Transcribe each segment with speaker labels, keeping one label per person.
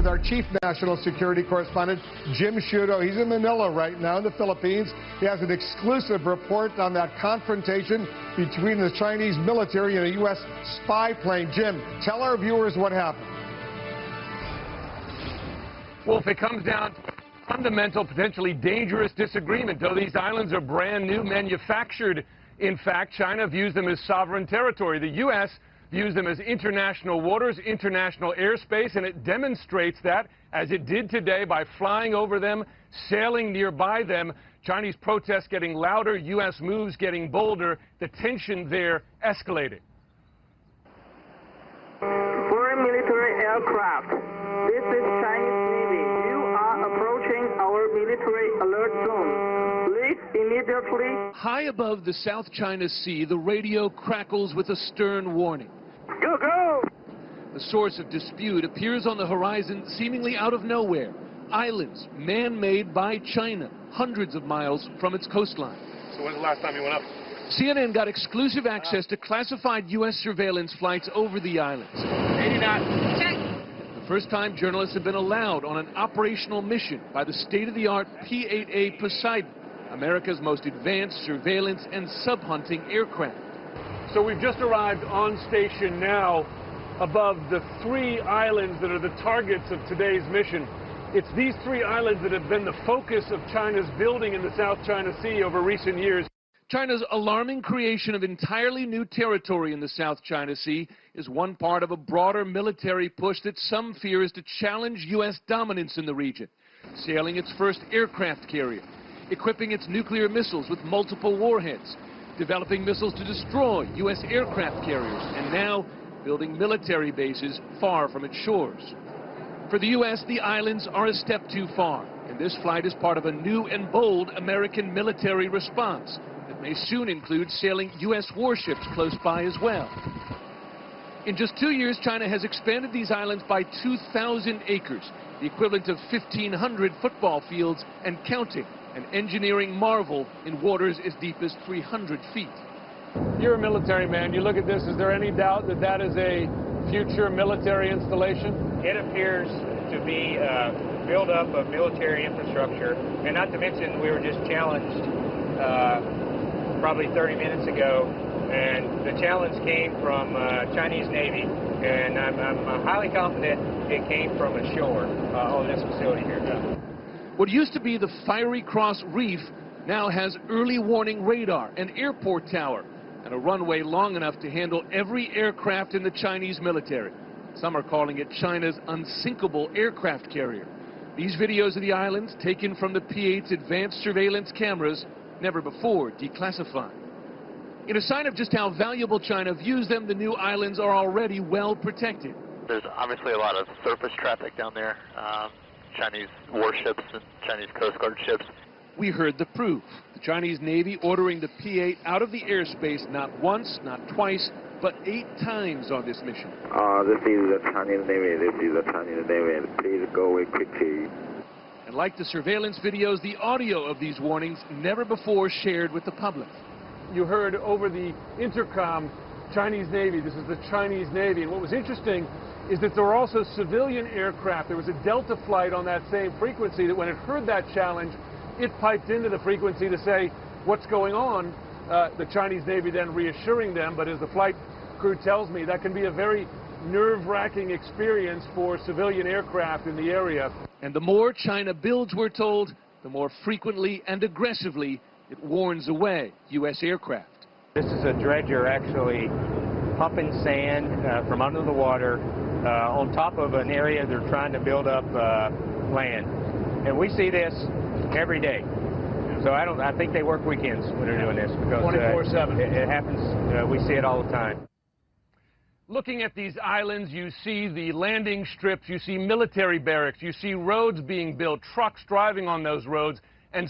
Speaker 1: with our chief national security correspondent, Jim Sciutto. He's in Manila right now in the Philippines. He has an exclusive report on that confrontation between the Chinese military and a U.S. spy plane. Jim, tell our viewers what happened.
Speaker 2: Wolf, it comes down to a fundamental, potentially dangerous disagreement. Though these islands are brand new, manufactured, in fact, China views them as sovereign territory. The U.S. views them as international waters, international airspace, and it demonstrates that, as it did today, by flying over them, sailing nearby them. Chinese protests getting louder, U.S. moves getting bolder. The tension there escalated.
Speaker 3: Foreign military aircraft. This is Chinese Navy. You are approaching our military alert zone. Leave immediately.
Speaker 4: High above the South China Sea, the radio crackles with a stern warning.
Speaker 3: Go, go!
Speaker 4: The source of dispute appears on the horizon seemingly out of nowhere. Islands, man-made by China, hundreds of miles from its coastline.
Speaker 2: So when's the last time you went up?
Speaker 4: CNN got exclusive access to classified U.S. surveillance flights over the islands.
Speaker 2: 80 knots. Check.
Speaker 4: The first time journalists have been allowed on an operational mission by the state-of-the-art P-8A Poseidon, America's most advanced surveillance and sub-hunting aircraft.
Speaker 2: So we've just arrived on station now above the 3 islands that are the targets of today's mission. It's these 3 islands that have been the focus of China's building in the South China Sea over recent years.
Speaker 4: China's alarming creation of entirely new territory in the South China Sea is one part of a broader military push that some fear is to challenge U.S. dominance in the region. Sailing its first aircraft carrier, equipping its nuclear missiles with multiple warheads, developing missiles to destroy U.S. aircraft carriers, and now building military bases far from its shores. For the U.S., the islands are a step too far, and this flight is part of a new and bold American military response that may soon include sailing U.S. warships close by as well. In just 2 years, China has expanded these islands by 2,000 acres, the equivalent of 1,500 football fields and counting, an engineering marvel in waters as deep as 300 feet.
Speaker 2: You're a military man. You look at this, is there any doubt that that is a future military installation?
Speaker 5: It appears to be build-up of military infrastructure, and not to mention we were just challenged probably 30 minutes ago, and the challenge came from Chinese Navy, and I'm highly confident it came from ashore on this facility here.
Speaker 4: What used to be the Fiery Cross Reef now has early warning radar, an airport tower, and a runway long enough to handle every aircraft in the Chinese military. Some are calling it China's unsinkable aircraft carrier. These videos of the islands, taken from the P-8's advanced surveillance cameras, never before declassified. In a sign of just how valuable China views them, the new islands are already well protected.
Speaker 6: There's obviously a lot of surface traffic down there, Chinese warships and Chinese Coast Guard ships.
Speaker 4: We heard the proof. The Chinese Navy ordering the P-8 out of the airspace not once, not twice, but 8 times on this mission.
Speaker 3: This is the Chinese Navy. This is the Chinese Navy. Please go away quickly.
Speaker 4: And like the surveillance videos, the audio of these warnings never before shared with the public.
Speaker 2: You heard over the intercom, Chinese Navy. This is the Chinese Navy. And what was interesting is that there were also civilian aircraft. There was a Delta flight on that same frequency that when it heard that challenge, it piped into the frequency to say, what's going on? The Chinese Navy then reassuring them, but as the flight crew tells me, that can be a very nerve-wracking experience for civilian aircraft in the area.
Speaker 4: And the more China builds, we're told, the more frequently and aggressively it warns away U.S. aircraft.
Speaker 5: This is a dredger actually pumping sand from under the water on top of an area they're trying to build up land. And we see this every day. So I think they work weekends when they're doing this because
Speaker 2: 24/7.
Speaker 5: It happens. We see it all the time.
Speaker 2: Looking at these islands, you see the landing strips, you see military barracks, you see roads being built, trucks driving on those roads, and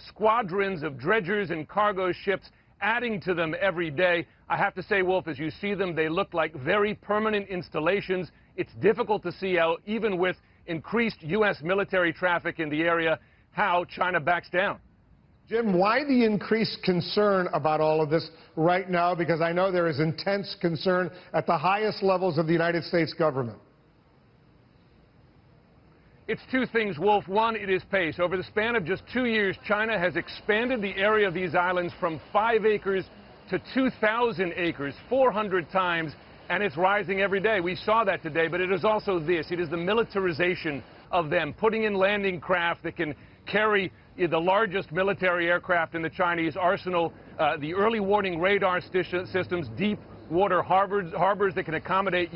Speaker 2: squadrons of dredgers and cargo ships adding to them every day. I have to say, Wolf, as you see them, they look like very permanent installations. It's difficult to see how, even with increased U.S. military traffic in the area, how China backs down.
Speaker 1: Jim, why the increased concern about all of this right now? Because I know there is intense concern at the highest levels of the United States government.
Speaker 2: It's two things, Wolf. One, it is pace. Over the span of just 2 years, China has expanded the area of these islands from 5 acres to 2,000 acres, 400 times, and it's rising every day. We saw that today, but it is also this. It is the militarization of them, putting in landing craft that can carry the largest military aircraft in the Chinese arsenal, the early warning radar systems, deep water harbors that can accommodate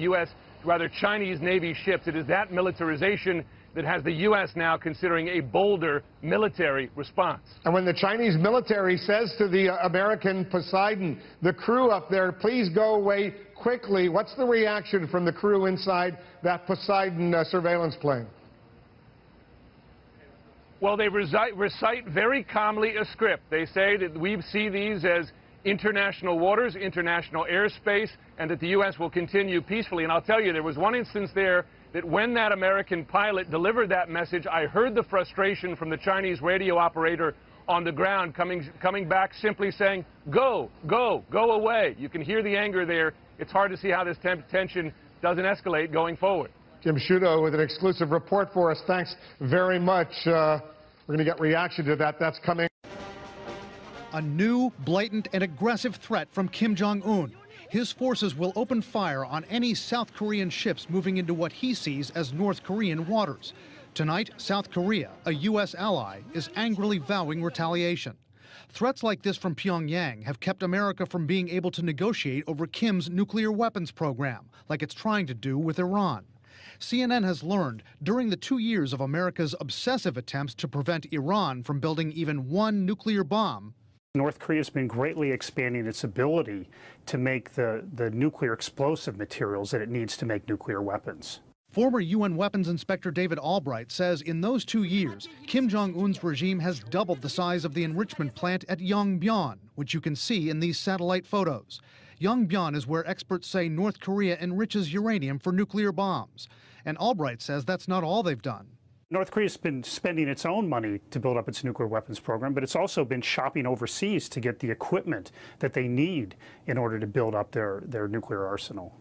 Speaker 2: Chinese Navy ships. It is that militarization that has the U.S. now considering a bolder military response.
Speaker 1: And when the Chinese military says to the American Poseidon, the crew up there, please go away quickly, what's the reaction from the crew inside that Poseidon surveillance plane?
Speaker 2: Well, they recite very calmly a script. They say that we see these as international waters, international airspace, and that the U.S. will continue peacefully. And I'll tell you, there was one instance there that when that American pilot delivered that message, I heard the frustration from the Chinese radio operator on the ground coming back simply saying, go, go, go away. You can hear the anger there. It's hard to see how this tension doesn't escalate going forward.
Speaker 1: Jim Sciutto with an exclusive report for us. Thanks very much. We're going to get reaction to that. That's coming.
Speaker 7: A new, blatant, and aggressive threat from Kim Jong-un. His forces will open fire on any South Korean ships moving into what he sees as North Korean waters. Tonight, South Korea, a U.S. ally, is angrily vowing retaliation. Threats like this from Pyongyang have kept America from being able to negotiate over Kim's nuclear weapons program, like it's trying to do with Iran. CNN has learned during the 2 years of America's obsessive attempts to prevent Iran from building even one nuclear bomb,
Speaker 8: North Korea has been greatly expanding its ability to make the nuclear explosive materials that it needs to make nuclear weapons.
Speaker 7: Former UN weapons inspector David Albright says in those 2 years, Kim Jong-un's regime has doubled the size of the enrichment plant at Yongbyon, which you can see in these satellite photos. Yongbyon is where experts say North Korea enriches uranium for nuclear bombs. And Albright says that's not all they've done.
Speaker 8: North Korea's been spending its own money to build up its nuclear weapons program, but it's also been shopping overseas to get the equipment that they need in order to build up their nuclear arsenal.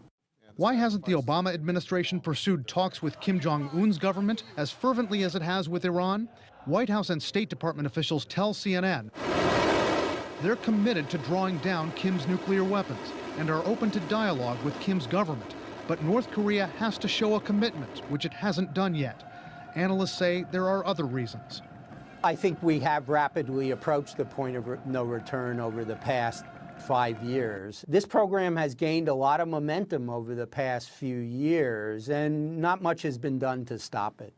Speaker 7: Why hasn't the Obama administration pursued talks with Kim Jong-un's government as fervently as it has with Iran? White House and State Department officials tell CNN they're committed to drawing down Kim's nuclear weapons and are open to dialogue with Kim's government. But North Korea has to show a commitment, which it hasn't done yet. Analysts say there are other reasons.
Speaker 9: I think we have rapidly approached the point of no return over the past 5 years. This program has gained a lot of momentum over the past few years, and not much has been done to stop it.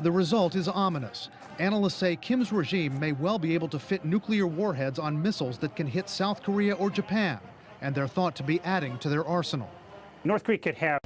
Speaker 7: The result is ominous. Analysts say Kim's regime may well be able to fit nuclear warheads on missiles that can hit South Korea or Japan, and they're thought to be adding to their arsenal.
Speaker 8: North Korea could have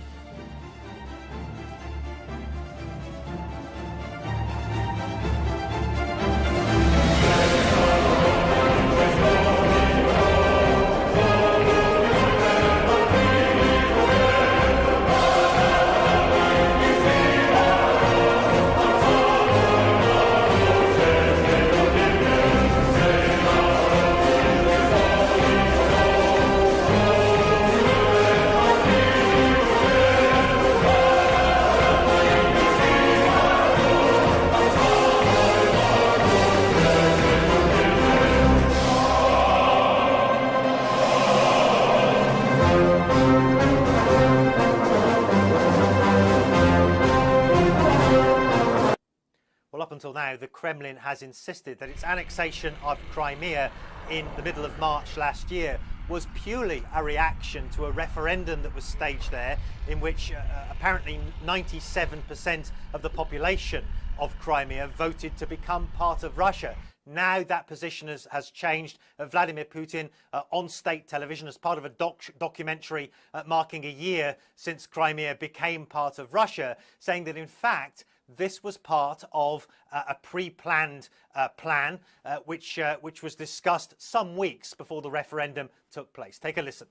Speaker 10: Until now, the Kremlin has insisted that its annexation of Crimea in the middle of March last year was purely a reaction to a referendum that was staged there, in which apparently 97% of the population of Crimea voted to become part of Russia. Now that position has changed. Vladimir Putin on state television as part of a documentary marking a year since Crimea became part of Russia, saying that in fact this was part of a pre-planned plan which was discussed some weeks before the referendum took place. Take a listen.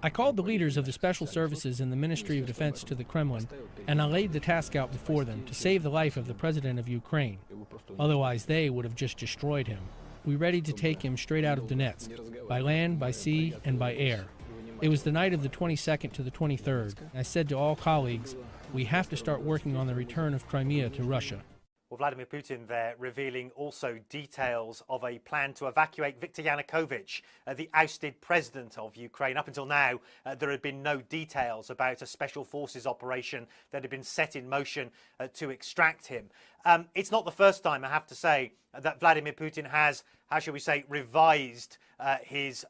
Speaker 11: I called the leaders of the special services in the Ministry of Defense to the Kremlin, and I laid the task out before them to save the life of the president of Ukraine. Otherwise, they would have just destroyed him. We readied to take him straight out of Donetsk, by land, by sea, and by air. It was the night of the 22nd to the 23rd. I said to all colleagues, We have to start working on the return of Crimea to Russia.
Speaker 10: Well, Vladimir Putin there revealing also details of a plan to evacuate Viktor Yanukovych, the ousted president of Ukraine. Up until now, there had been no details about a special forces operation that had been set in motion to extract him. It's not the first time, I have to say, that Vladimir Putin has, how shall we say, revised his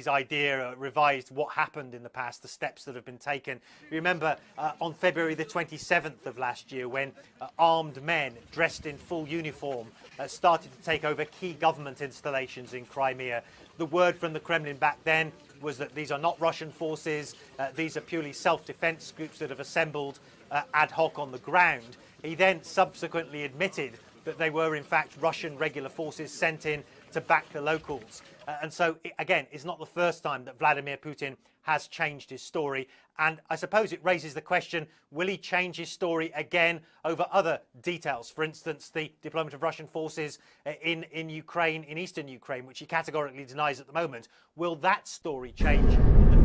Speaker 10: idea, revised what happened in the past, the steps that have been taken. You remember on February the 27th of last year when armed men dressed in full uniform started to take over key government installations in Crimea. The word from the Kremlin back then was that these are not Russian forces, these are purely self-defense groups that have assembled ad hoc on the ground. He then subsequently admitted that they were in fact Russian regular forces sent in to back the locals. And so, again, it's not the first time that Vladimir Putin has changed his story. And I suppose it raises the question, will he change his story again over other details? For instance, the deployment of Russian forces in Ukraine, in eastern Ukraine, which he categorically denies at the moment. Will that story change in the